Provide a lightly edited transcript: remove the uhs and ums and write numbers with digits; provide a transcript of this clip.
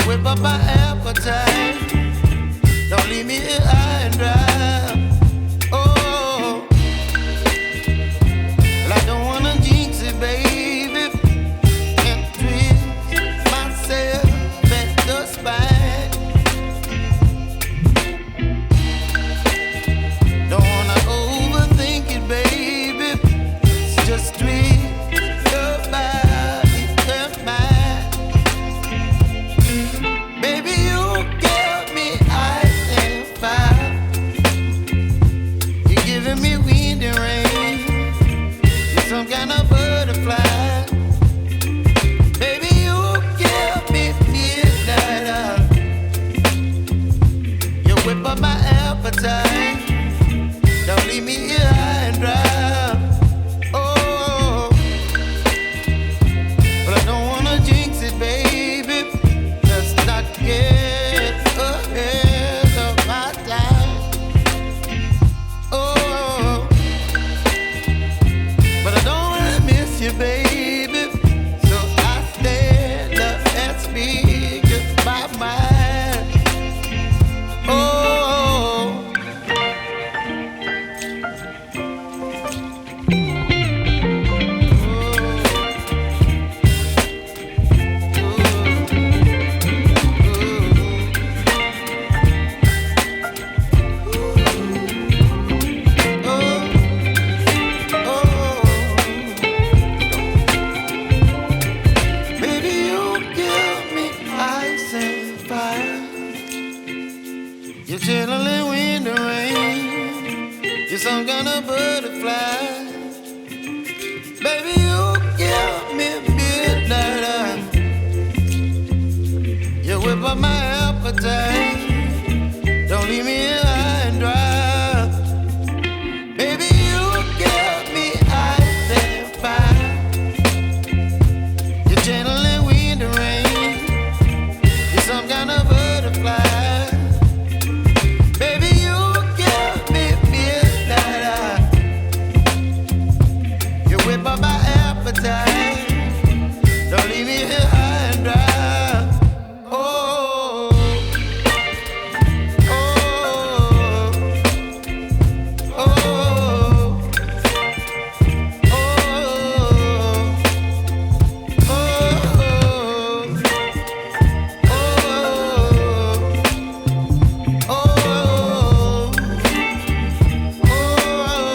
whip up my appetite. Don't leave me here high and dry. Oh, well, I don't wanna jinx it, baby, and twist myself at the spine. Don't wanna overthink it, baby. It's just twist your body and mine. Baby, you give me ice and fire. You're giving me wind and rain. You're some kind of butterfly. Baby, you give me midnight. You whip up my appetite. Don't leave me here high and dry. Oh, but I don't wanna jinx it, baby. Let's not get ahead of my time. Oh, but I don't wanna miss you, baby. So I stand up and speak my mind. Oh. Baby, you give me ice and fire. You're chilling wind and rain. You're some kind of butterfly. Baby, you give me midnight. You whip up my appetite. Don't leave me here high and dry. Baby, you give me ice and fire. You're channeling wind and rain. You're some kind of